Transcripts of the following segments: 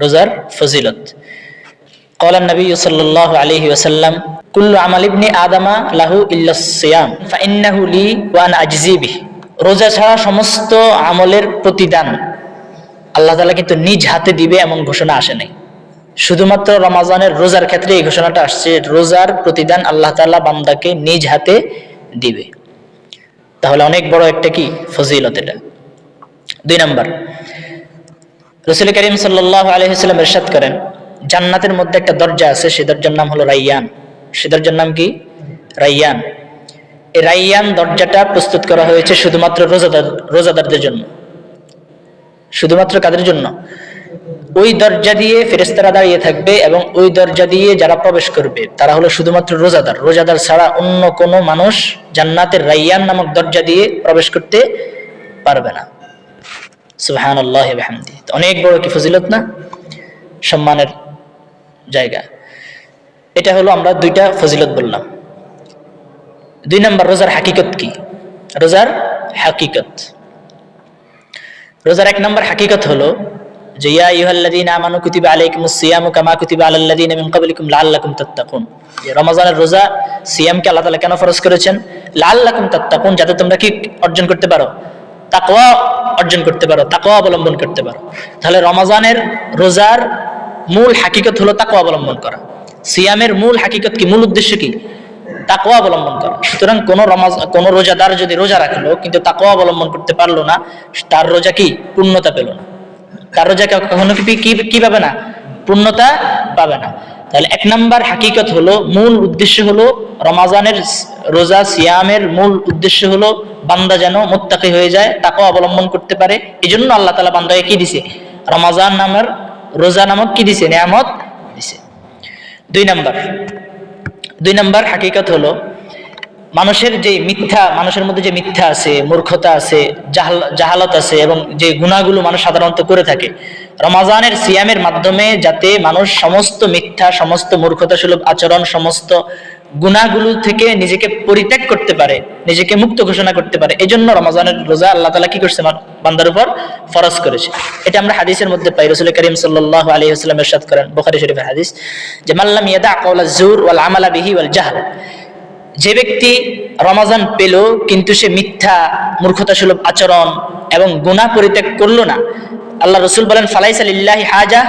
রোজার ফজিলত। قال النبي صلى الله عليه وسلم كل عمل ابن آدم له إلا الصيام فإنه لي وأنا أجزي به। রোজা ছাড়া সমস্ত আমলের প্রতিদান আল্লাহ তাআলা কিন্তু নিজ হাতে দিবে এমন ঘোষণা আসে নাই। শুধুমাত্র রমজানের রোজার ক্ষেত্রে এই ঘোষণাটা আসছে, রোজার প্রতিদান আল্লাহ তাআলা বান্দাকে নিজ হাতে দিবে। তাহলে অনেক বড় একটা কি ফজিলত এটা। 2 নাম্বার, রাসূল করিম সাল্লাল্লাহু আলাইহি ওয়াসাল্লাম ইরশাদ করেন, জান্নাতের মধ্যে একটা দরজা আছে, সেই দরজার নাম হলো রাইয়ান। সেই দরজার নাম কি? রাইয়ান। এই রাইয়ান দরজাটা প্রস্তুত করা হয়েছে শুধুমাত্র রোজাদারদের জন্য। শুধুমাত্র কাদের জন্য? ওই দরজা দিয়ে ফেরেশতারা দাঁড়িয়ে থাকবে এবং ওই দরজা দিয়ে যারা প্রবেশ করবে তারা হলো শুধুমাত্র রোজাদার। রোজাদার ছাড়া অন্য কোনো মানুষ জান্নাতের রাইয়ান নামক দরজা দিয়ে প্রবেশ করতে পারবে না। সুবহানাল্লাহি ওয়া বিহামদিহি। অনেক বড় কি ফজিলত না, সম্মানের জায়গা। এটা হলো আমরা 2টা ফজিলত বললাম। 2 নাম্বার, রোজার হাকিকত কি? রোজার হাকিকত, রোজার 1 নাম্বার হাকিকত হলো যে ইয়া আইয়ুহাল্লাযীনা আমানু কুতিবা আলাইকুমুস সিয়ামু কামা কুতিবা আলাল্লাযীনা মিন ক্বাবলিকুম লাআল্লাকুম তাত্তাকুন। যে রমজানের রোজা সিয়ামকে আল্লাহ তাআলা কেন ফরজ করেছেন? লাআল্লাকুম তাত্তাকুন, যাতে তোমরা কি অর্জন করতে পারো? তাকওয়া অর্জন করতে পারো, তাকওয়া অবলম্বন করতে পারো। তাহলে রমজানের রোজার মূল হাকিকত হলো তাকওয়া অবলম্বন করা। সিয়ামের মূল হাকিকত কি, মূল উদ্দেশ্য কি? তাকওয়া অবলম্বন করা। সুতরাং কোন রোজাদার যদি রোজা রাখলো কিন্তু তাকওয়া অবলম্বন করতে পারলো না, তার রোজা কি পূর্ণতা পেল না, তার রোজা কখনো কি পাবে না? পূর্ণতা পাবে না। তাহলে 1 নাম্বার হাকিকত হলো, মূল উদ্দেশ্য হলো রমজানের রোজা সিয়ামের মূল উদ্দেশ্য হলো বান্দা যেন মুত্তাকি হয়ে যায়, তাকওয়া অবলম্বন করতে পারে। এজন্য আল্লাহ তাআলা বান্দাকে কি দিছে? রমজান নামের রোজা নামক কি দিছে? নিয়ামত দিছে। 2 নাম্বার হাকিকত হলো মানুষের মধ্যে যে মিথ্যা আছে, মূর্খতা আছে, জাহালত আছে এবং যে গুনাহগুলো মানুষ সাধারণত করে থাকে, রমজানের সিয়ামের মাধ্যমে যাতে মানুষ সমস্ত মিথ্যা, সমস্ত মূর্খতা সুলভ আচরণ, সমস্ত গুনাহগুলো থেকে নিজেকে পরিত্যাগ করতে পারে, নিজেকে মুক্ত ঘোষণা করতে পারে, এজন্য রমজানের রোজা আল্লাহ তাআলা কি করছে? বান্দার উপর ফরজ করেছে। এটা আমরা হাদিসের মধ্যে পাই। রাসূল করিম সাল্লাল্লাহু আলাইহি ওয়াসাল্লাম ইরশাদ করেন, বুখারী শরীফের হাদিস, যে মাল্লাম ইয়াদা কাওলাজ জুর ওয়াল আমালা বিহি ওয়াল জাহল। যে ব্যক্তি রমজান পেল কিন্তু সে মিথ্যা, মূর্খতা সুলভ আচরণ এবং গুনাহ পরিত্যাগ করলো না, আল্লাহ রাসূল বলেন ফালাইসা লিল্লাহি হাজা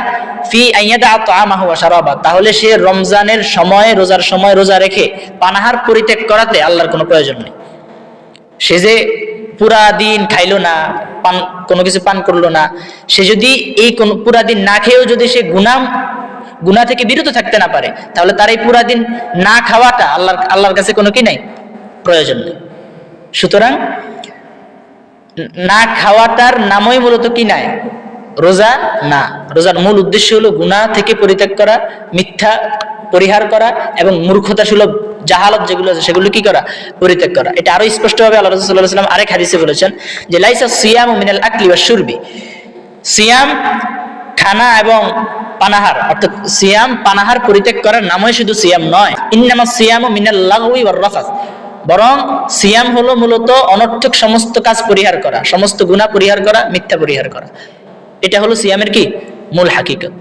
ফি আইয়াদা তাআমাহু ওয়া শারাবা। তাহলে সে রমজানের সময়, রোজার সময় রোজা রেখে পানাহার পরিত্যাগ করাতে আল্লাহর কোনো প্রয়োজন নেই। সে যে পুরা দিন খাইলো না, কোনো কিছু পান করলো না, সে যদি এই কোন পুরা দিন না খেয়েও যদি সে গুনাহ থেকে বিরত থাকতে না পারে, তাহলে তার এই পুরা দিন না খাওয়াটা আল্লাহর কাছে কোনো কি নাই? প্রয়োজন নেই। সুতরাং না খাওয়াটার নামই মূলত কি নাই? রোজা না। রোজার মূল উদ্দেশ্য হলো গুনাহ থেকে পরিত্যাগ করা, মিথ্যা পরিহার করা এবং মূর্খতা সুলভ জাহালত যেগুলো আছে সেগুলো কি করা? পরিত্যাগ করা। এটা আরো স্পষ্টভাবে আল্লাহ রাসূল সাল্লাল্লাহু আলাইহি ওয়াসাল্লাম আরেক হাদিসে বলেছেন যে লাইসা সিয়ামু মিনাল আকলি ওয়াশ শুরবি। সিয়াম খানা এবং পানাহার, অর্থাৎ সিয়াম পানাহার পরিত্যাগ করার নামই শুধু সিয়াম নয়। ইন্নামাস সিয়ামু মিনাল লাগওয়ি ওয়ার রাফাস। বরং সিয়াম হলো মূলত অনর্থক সমস্ত কাজ পরিহার করা, সমস্ত গুনাহ পরিহার করা, মিথ্যা পরিহার করা। এটা হলো সিয়ামের কি? মূল হাকিকত।